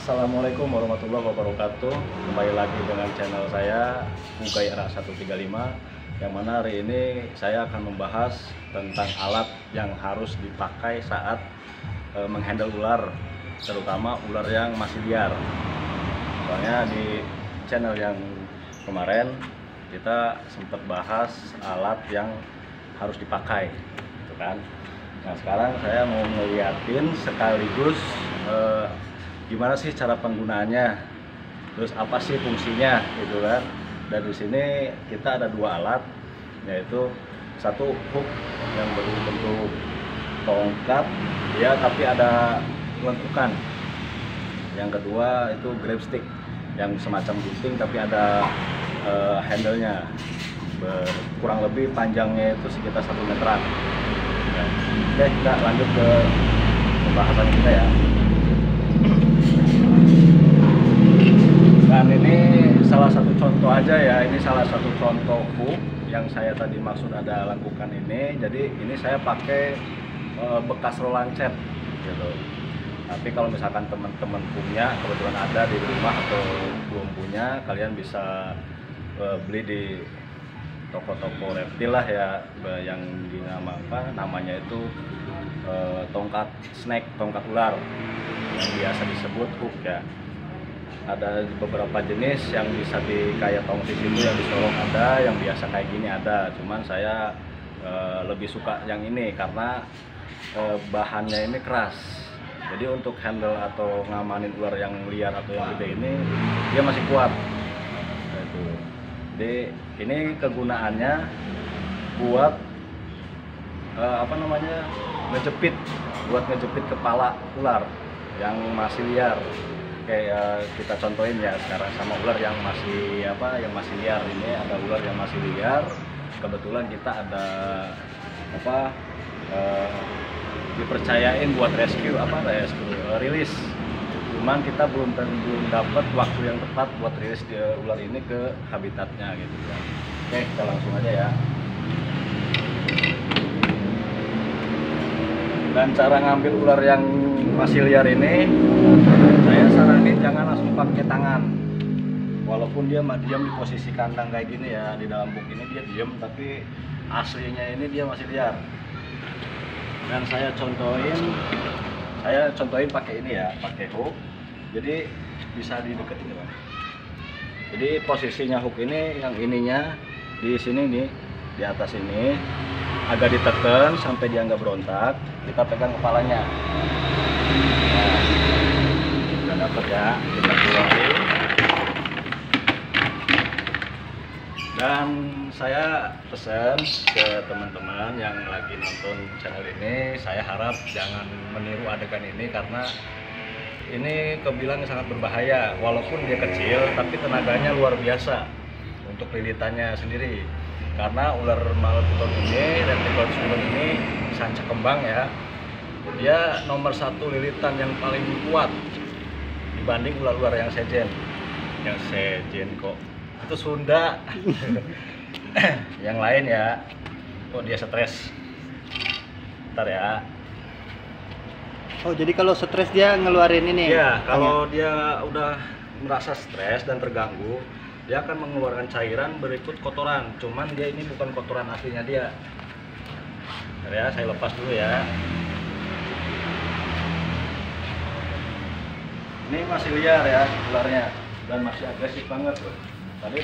Assalamualaikum warahmatullahi wabarakatuh. Kembali lagi dengan channel saya Ugay Era 135, yang mana hari ini saya akan membahas tentang alat yang harus dipakai saat menghandle ular, terutama ular yang masih liar. Soalnya di channel yang kemarin kita sempat bahas alat yang harus dipakai, gitu kan. Nah, sekarang saya mau ngeliatin sekaligus gimana sih cara penggunaannya, terus apa sih fungsinya, gitu kan. Dan di sini kita ada dua alat, yaitu satu hook yang berbentuk tongkat, ya, tapi ada lentukan. Yang kedua itu grab stick yang semacam gunting tapi ada handle-nya. Kurang lebih panjangnya itu sekitar 1 meteran. Oke, kita lanjut ke pembahasan kita ya. Dan ini salah satu contoh aja ya, ini salah satu contoh hook yang saya tadi maksud ada lengkukan ini. Jadi ini saya pakai bekas roll cat gitu. Tapi kalau misalkan teman-teman punya, kebetulan ada di rumah atau belum punya, kalian bisa beli di toko-toko reptil lah ya, yang namanya itu tongkat snake, tongkat ular yang biasa disebut hook ya. Ada beberapa jenis yang bisa kayak tongsis itu yang disolok ada, yang biasa kayak gini ada. Cuman saya lebih suka yang ini karena bahannya ini keras. Jadi untuk handle atau ngamanin ular yang liar atau yang gede ini dia masih kuat. Nah, itu. Jadi ini kegunaannya buat ngejepit, buat ngejepit kepala ular yang masih liar. Kayak kita contohin ya sekarang sama ular yang masih liar. Ini ada ular yang masih liar. Kebetulan kita ada dipercayain buat rilis. Cuman kita belum dapat waktu yang tepat buat rilis ular ini ke habitatnya gitu kan. Oke, kita langsung aja ya. Dan cara ngambil ular yang masih liar ini, saya saranin jangan langsung pakai tangan. Walaupun dia diam di posisi kandang kayak gini ya, di dalam box ini dia diam, tapi aslinya ini dia masih liar. Dan saya contohin pakai ini ya, pakai hook. Jadi bisa dideketin ya, Bang. Jadi posisinya hook ini, yang ininya di sini nih, di atas ini agak ditekan sampai dia nggak berontak. Kita pegang kepalanya. Nah, udah dapet ya, kita keluarin. Dan saya pesan ke teman-teman yang lagi nonton channel ini, saya harap jangan meniru adegan ini karena ini kebilang sangat berbahaya. Walaupun dia kecil, tapi tenaganya luar biasa untuk lilitannya sendiri. Karena ular Malamute ini, Reptilosaurus ini sanca kembang ya, dia nomor 1 lilitan yang paling kuat dibanding ular-ular yang sejen. Yang sejen kok itu Sunda. Yang lain ya, kok dia stres. Bentar ya. Oh, jadi kalau stres dia ngeluarin ini? Ya, kalau dia udah merasa stres dan terganggu, dia akan mengeluarkan cairan berikut kotoran. Cuman dia ini bukan kotoran aslinya dia. Bentar ya, saya lepas dulu ya. Ini masih liar ya ularnya dan masih agresif banget loh. Tadi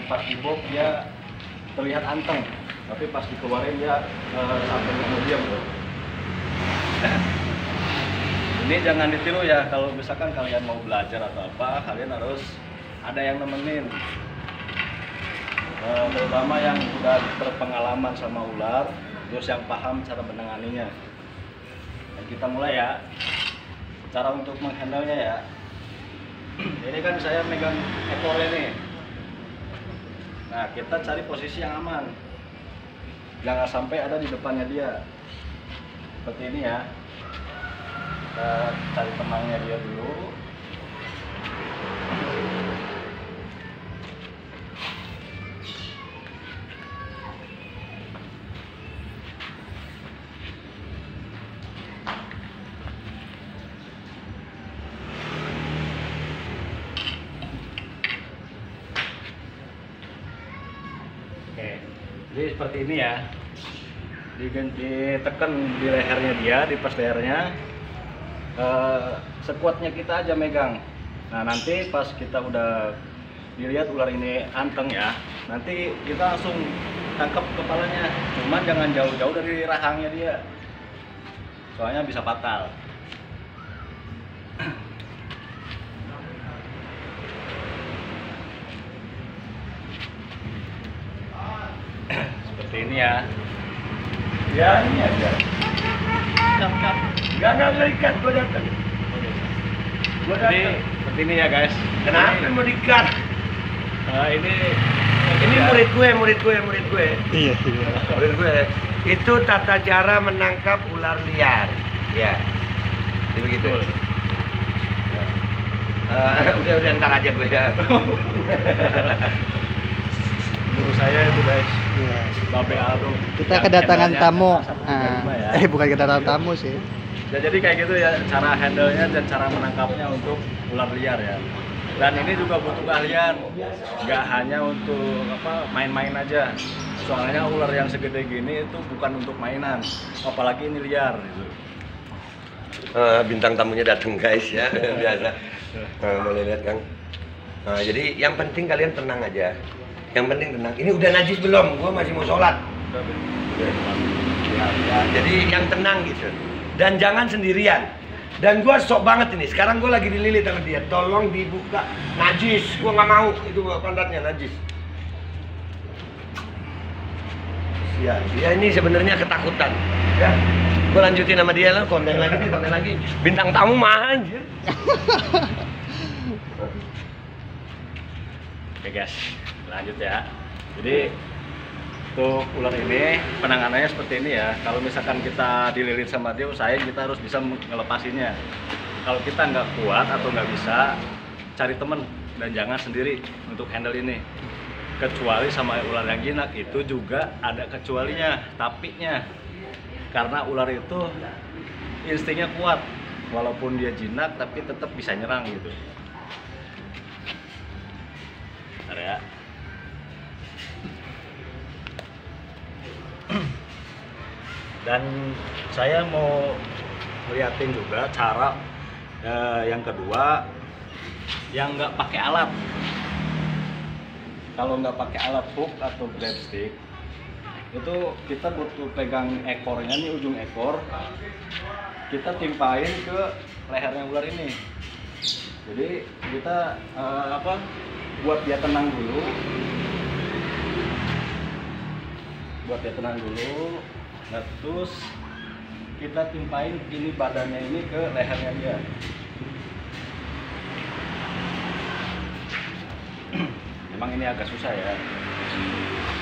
pas di box dia terlihat anteng, tapi pas dikeluarin dia sampai nggak diam loh. Ini jangan ditiru ya, kalau misalkan kalian mau belajar atau apa, kalian harus ada yang nemenin. Terutama yang udah berpengalaman sama ular, terus yang paham cara menanganinya. Dan kita mulai ya. Cara untuk menghandle-nya ya. Ini kan saya megang ekornya nih. Nah, kita cari posisi yang aman. Jangan sampai ada di depannya dia. Seperti ini ya. Kita cari temannya dia dulu. Jadi seperti ini ya, ditekan di lehernya dia, di pas lehernya, sekuatnya kita aja megang. Nah nanti pas kita udah dilihat ular ini anteng ya, nanti kita langsung tangkap kepalanya, cuman jangan jauh-jauh dari rahangnya dia, soalnya bisa fatal. Seperti ini ya. Ya ini aja. Nggak ikat, gua datang. Jadi seperti ini ya guys. Kenapa mau dikat? Ini murid gue. Iya. Murid gue. Itu tata cara menangkap ular liar. Ya. Jadi begitu. Udah ntar aja gue ya. Menurut saya itu guys, Iya. Babe Aldo. Kita yang kedatangan handle-nya tamu. ya. Bukan kedatangan tamu sih. Ya, jadi kayak gitu ya cara handle-nya dan cara menangkapnya untuk ular liar ya. Dan ini juga butuh keahlian, nggak hanya untuk main-main aja. Soalnya ular yang segede gini itu bukan untuk mainan, apalagi ini liar gitu. Bintang tamunya datang guys ya, biasa. Boleh lihat Kang. Jadi yang penting kalian tenang aja. Yang penting tenang. Ini udah najis belum? Gua masih mau sholat. Ya, jadi yang tenang gitu. Dan jangan sendirian. Dan gua sok banget ini. Sekarang gua lagi dililit sama dia. Tolong dibuka. Najis. Gua nggak mau. Itu pantatnya najis. Ya, dia ini sebenarnya ketakutan. Ya. Gua lanjutin sama dia lah. Konten lagi. Bintang tamu mah anjir. Oke guys, lanjut ya. Jadi untuk ular ini penanganannya seperti ini ya. Kalau misalkan kita dililit sama dia, usahain kita harus bisa ngelepasinnya. Kalau kita nggak kuat atau nggak bisa, cari temen dan jangan sendiri untuk handle ini. Kecuali sama ular yang jinak, itu juga ada kecualinya, tapinya. Karena ular itu instingnya kuat, walaupun dia jinak tapi tetap bisa nyerang gitu. Bentar ya. Dan saya mau ngeliatin juga cara yang kedua yang nggak pakai alat. Kalau nggak pakai alat hook atau grabstick, itu kita butuh pegang ekornya nih, ujung ekor kita timpain ke lehernya ular ini. Jadi kita buat dia tenang dulu, nah, terus kita timpain ini badannya ini ke lehernya dia. Memang ini agak susah ya,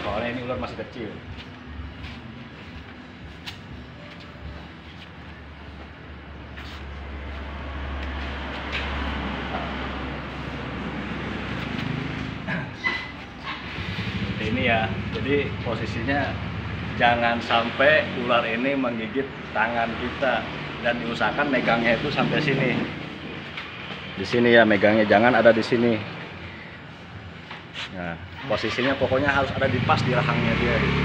soalnya ini ular masih kecil. Ini ya, jadi posisinya jangan sampai ular ini menggigit tangan kita, dan diusahakan megangnya itu sampai sini. Di sini ya megangnya, jangan ada di sini. Nah, posisinya pokoknya harus ada di pas di rahangnya dia gitu.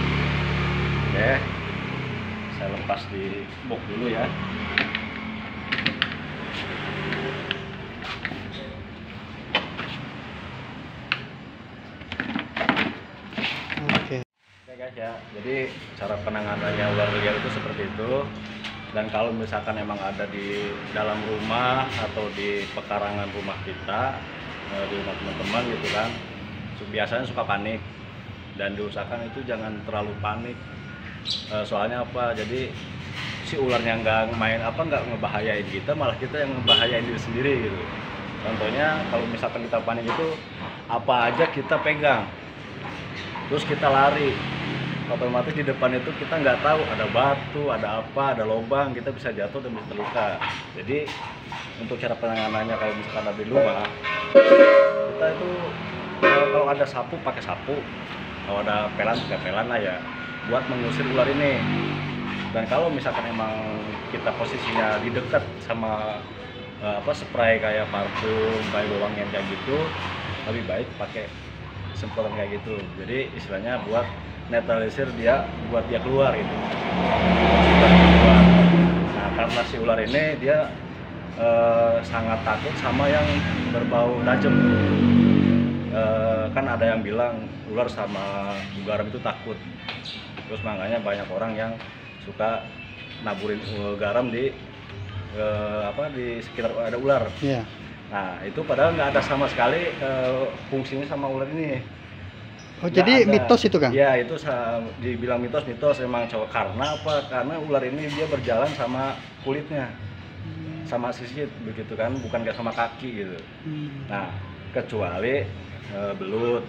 Oke, saya lepas di box dulu ya. Oke. Oke guys ya, jadi cara penanganannya ular liar itu seperti itu. Dan kalau misalkan emang ada di dalam rumah atau di pekarangan rumah kita, di rumah teman-teman gitu kan, biasanya suka panik, dan diusahakan itu jangan terlalu panik. Soalnya apa? Jadi si ularnya nggak ngebahayain kita, malah kita yang ngebahayain diri sendiri gitu. Contohnya kalau misalkan kita panik itu apa aja kita pegang, terus kita lari, otomatis di depan itu kita nggak tahu ada batu, ada apa, ada lubang, kita bisa jatuh dan bisa terluka. Jadi untuk cara penanganannya kalau misalkan ada di rumah, kita itu kalau ada sapu pakai sapu, kalau ada pelan pakai pelan lah ya, buat mengusir ular ini. Dan kalau misalkan emang kita posisinya di dekat sama spray kayak parfum, kayak wangian kayak gitu, lebih baik pakai semprotan kayak gitu. Jadi istilahnya buat netralisir dia buat dia keluar gitu. Buat dia keluar. Nah, karena si ular ini dia sangat takut sama yang berbau tajam. Kan ada yang bilang ular sama garam itu takut. Terus makanya banyak orang yang suka naburin garam di di sekitar ada ular. Iya. Nah, itu padahal nggak ada sama sekali fungsinya sama ular ini. Oh, jadi mitos itu, Kang? Ya, itu dibilang mitos emang coba karena apa? Karena ular ini dia berjalan sama kulitnya. Sama sisit begitu kan, bukan kayak sama kaki gitu. Nah, kecuali belut,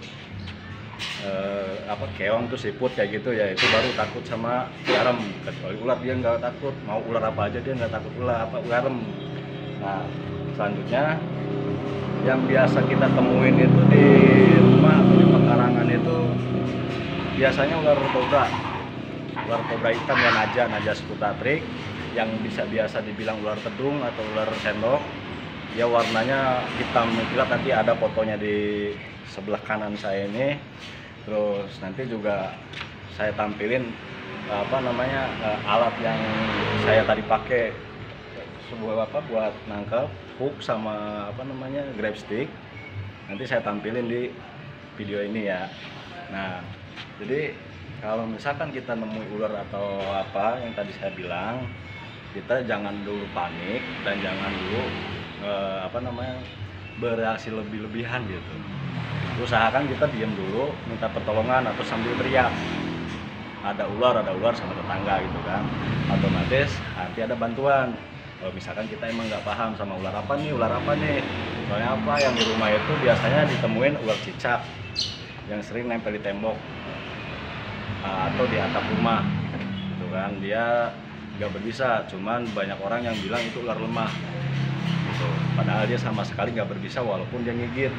keong tuh siput kayak gitu ya, itu baru takut sama garam. Kecuali ular dia nggak takut, mau ular apa aja dia nggak takut garam. Nah, selanjutnya yang biasa kita temuin itu di rumah atau di pekarangan itu biasanya ular kobra hitam ya, naja scutatrik, yang biasa dibilang ular tedung atau ular sendok. Ya warnanya hitam kilat, nanti ada fotonya di sebelah kanan saya ini. Terus nanti juga saya tampilin alat yang saya tadi pakai buat nangkep, hook sama grab stick. Nanti saya tampilin di video ini ya. Nah, jadi kalau misalkan kita nemui ular atau apa yang tadi saya bilang, kita jangan dulu panik dan jangan dulu bereaksi lebih-lebihan gitu. Usahakan kita diam dulu, minta pertolongan atau sambil teriak. Ada ular sama tetangga gitu kan. Otomatis nanti ada bantuan. Kalau misalkan kita emang nggak paham sama ular apa nih. Soalnya apa, yang di rumah itu biasanya ditemuin ular cicak yang sering nempel di tembok atau di atap rumah gitu kan. Dia nggak berbisa, cuman banyak orang yang bilang itu ular lemah gitu. Padahal dia sama sekali nggak berbisa walaupun dia gigit.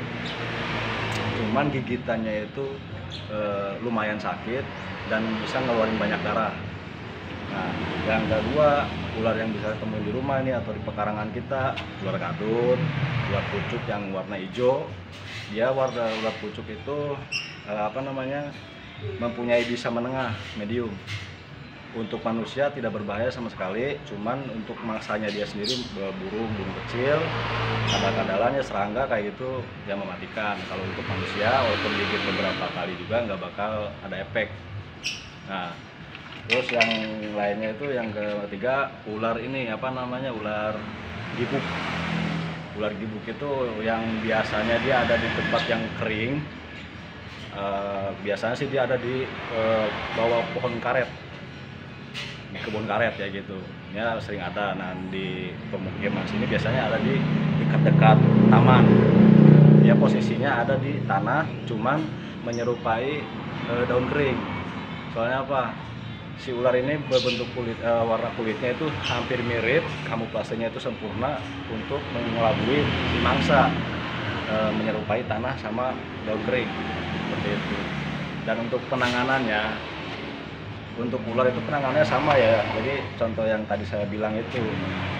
Cuman gigitannya itu lumayan sakit dan bisa ngeluarin banyak darah. Nah, yang kedua, ular yang bisa temuin di rumah ini atau di pekarangan kita, ular kadut, ular pucuk yang warna hijau. Dia ular pucuk itu mempunyai bisa menengah, medium. Untuk manusia tidak berbahaya sama sekali, cuman untuk mangsanya dia sendiri, burung kecil, kadal-kadalannya, serangga kayak gitu, dia mematikan. Kalau untuk manusia, walaupun gigit beberapa kali juga nggak bakal ada efek. Nah, terus yang lainnya itu yang ketiga, ular ini ular gibuk. Ular gibuk itu yang biasanya dia ada di tempat yang kering. Biasanya sih dia ada di bawah pohon karet, di kebun karet ya gitu. Ya sering ada. Nah, di pemukiman sini biasanya ada di dekat-dekat taman. Dia posisinya ada di tanah, cuman menyerupai daun kering. Soalnya apa? Si ular ini berbentuk warna kulitnya itu hampir mirip, kamuflasenya itu sempurna untuk mengelabui si mangsa, menyerupai tanah sama daun kering seperti itu. Dan untuk penanganannya, untuk ular itu penanganannya sama ya. Jadi contoh yang tadi saya bilang itu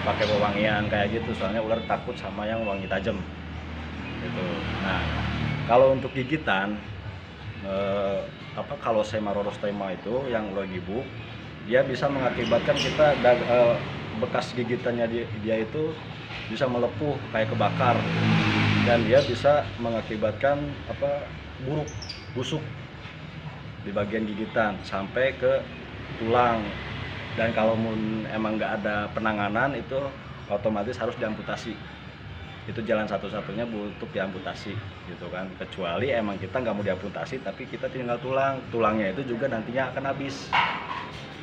pakai pewangian kayak gitu, soalnya ular takut sama yang wangi tajam gitu. Nah, kalau untuk gigitan, kalau Semarorostema itu yang ular gibuk, dia bisa mengakibatkan kita bekas gigitannya dia itu bisa melepuh kayak kebakar, dan dia bisa mengakibatkan busuk di bagian gigitan sampai ke tulang. Dan kalau emang nggak ada penanganan, itu otomatis harus diamputasi. Itu jalan satu-satunya untuk diamputasi gitu kan. Kecuali emang kita nggak mau diamputasi tapi kita tinggal tulangnya itu juga nantinya akan habis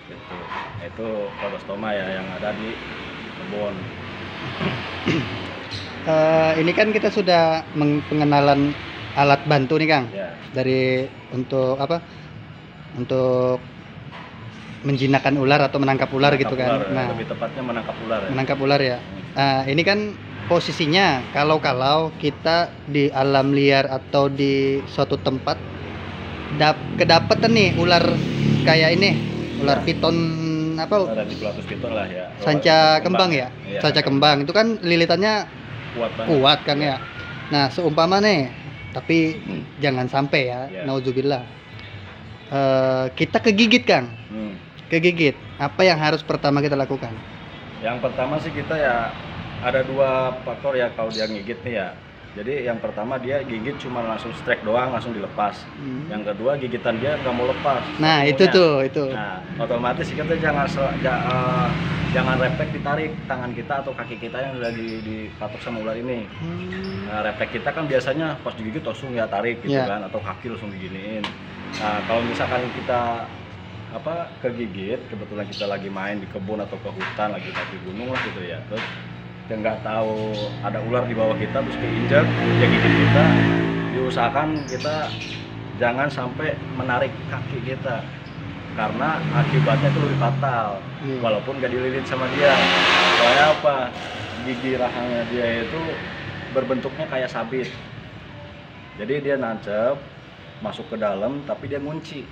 gitu. Itu Orostoma ya yang ada di kebun. Ini kan kita sudah pengenalan alat bantu nih, Kang. Ya. Dari untuk menjinakkan ular atau menangkap ular gitu kan. Nah, lebih tepatnya menangkap ular ya. Menangkap ular ya. Ini kan posisinya kalau kita di alam liar atau di suatu tempat kedapatan nih ular kayak ini, ular piton Ada di Pilatus piton lah ya. Sanca kembang ya. Iya. Sanca kembang itu kan lilitannya kuat kan ya. Nah, seumpama nih, tapi jangan sampai ya, Ya. nauzubillah. kita kegigit Kang, Hmm. kegigit, apa yang harus pertama kita lakukan? Yang pertama sih kita ya ada dua faktor ya kalau dia gigit nih ya. Jadi yang pertama dia gigit cuma langsung strike doang, langsung dilepas. Yang kedua gigitan dia nggak mau lepas. Nah itu maunya. itu. Nah otomatis kita jangan refleks ditarik tangan kita atau kaki kita yang udah dipatok sama ular ini. Nah, refleks kita kan biasanya pas digigit langsung ya tarik gitu Yeah. kan, atau kaki langsung diginiin. Nah kalau misalkan kita kegigit, kebetulan kita lagi main di kebun atau ke hutan, lagi di gunung lah gitu ya, terus kita nggak tahu ada ular di bawah kita terus keinjak dia gigit kita, diusahakan kita jangan sampai menarik kaki kita karena akibatnya itu lebih fatal. Walaupun nggak dililit sama dia. Soalnya apa, gigi rahangnya dia itu berbentuknya kayak sabit, jadi dia nancep masuk ke dalam tapi dia ngunci.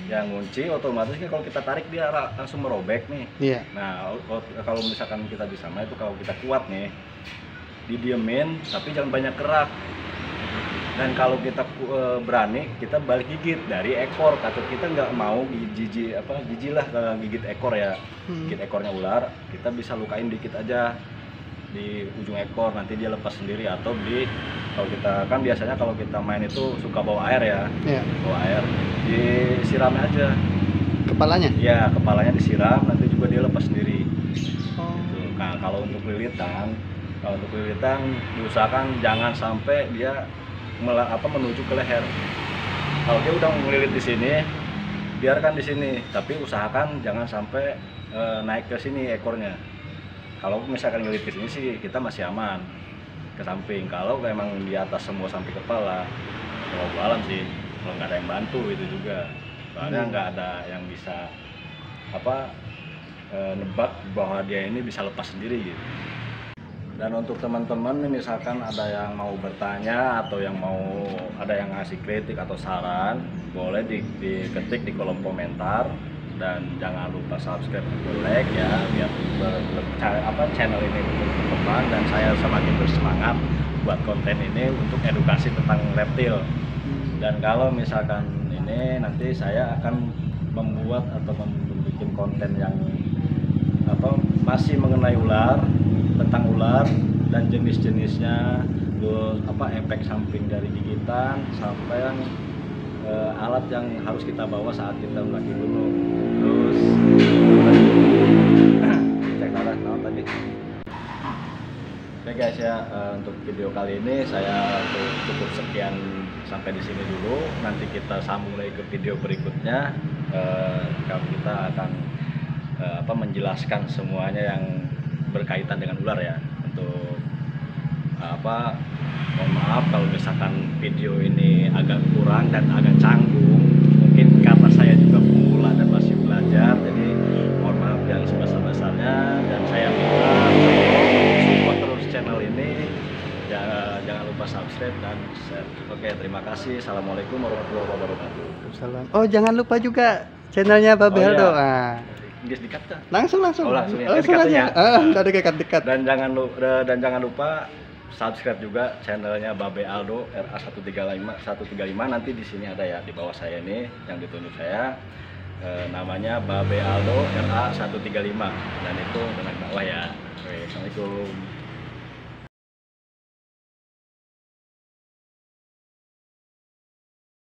Yang ngunci otomatis kan kalau kita tarik dia langsung merobek nih. Iya. Nah kalau misalkan kita bisa main itu, kalau kita kuat nih didiemin tapi jangan banyak gerak. Dan kalau kita berani kita balik gigit dari ekor, atau kita nggak mau jijik lah gigit ekor ya, gigit ekornya ular, kita bisa lukain dikit aja di ujung ekor, nanti dia lepas sendiri. Atau kalau kita kan biasanya kalau kita main itu suka bawa air ya, bawa air disiram aja Kepalanya? ya, kepalanya disiram, nanti juga dia lepas sendiri. Gitu. Nah kalau untuk lilitan diusahakan jangan sampai dia menuju ke leher. Kalau dia udah melilit di sini, biarkan di sini, tapi usahakan jangan sampai naik ke sini ekornya. Kalau misalkan ngelilit ke sini sih kita masih aman, ke samping. Kalau memang di atas semua sampai kepala, kalau alam sih, kalau nggak ada yang bantu itu juga. Soalnya nggak ada yang bisa nebak bahwa dia ini bisa lepas sendiri gitu. Dan untuk teman-teman misalkan ada yang mau bertanya atau ada yang ngasih kritik atau saran, boleh diketik di kolom komentar. Dan jangan lupa subscribe dan like ya, biar channel ini berkembang dan saya semakin bersemangat buat konten ini untuk edukasi tentang reptil. Dan kalau misalkan ini nanti saya akan membuat atau membuat konten yang masih mengenai ular, tentang ular dan jenis-jenisnya, terus efek samping dari gigitan sampai yang alat yang harus kita bawa saat kita mendaki gunung. Terus cek arah tadi. Oke guys ya, untuk video kali ini saya cukup sekian sampai di sini dulu. Nanti kita sambung lagi ke video berikutnya. Kalau kita akan menjelaskan semuanya yang berkaitan dengan ular ya. Untuk mohon maaf kalau misalkan video ini agak kurang dan agak canggung, mungkin karena saya juga pemula dan masih belajar, jadi mohon maaf yang sebesar-besarnya. Dan saya minta support terus channel ini, jangan lupa subscribe dan share. Oke, terima kasih. Assalamualaikum warahmatullahi wabarakatuh. Oh jangan lupa juga channelnya Babe Aldo. Inggris dikat kan? Langsung ya. Langsung aja. Udah dekat. Dan jangan lupa subscribe juga channelnya Babe Aldo RA135. Nanti di sini ada ya, di bawah saya ini yang ditunjuk saya, namanya Babe Aldo RA135, dan itu dengan bawah ya. Oke, assalamualaikum.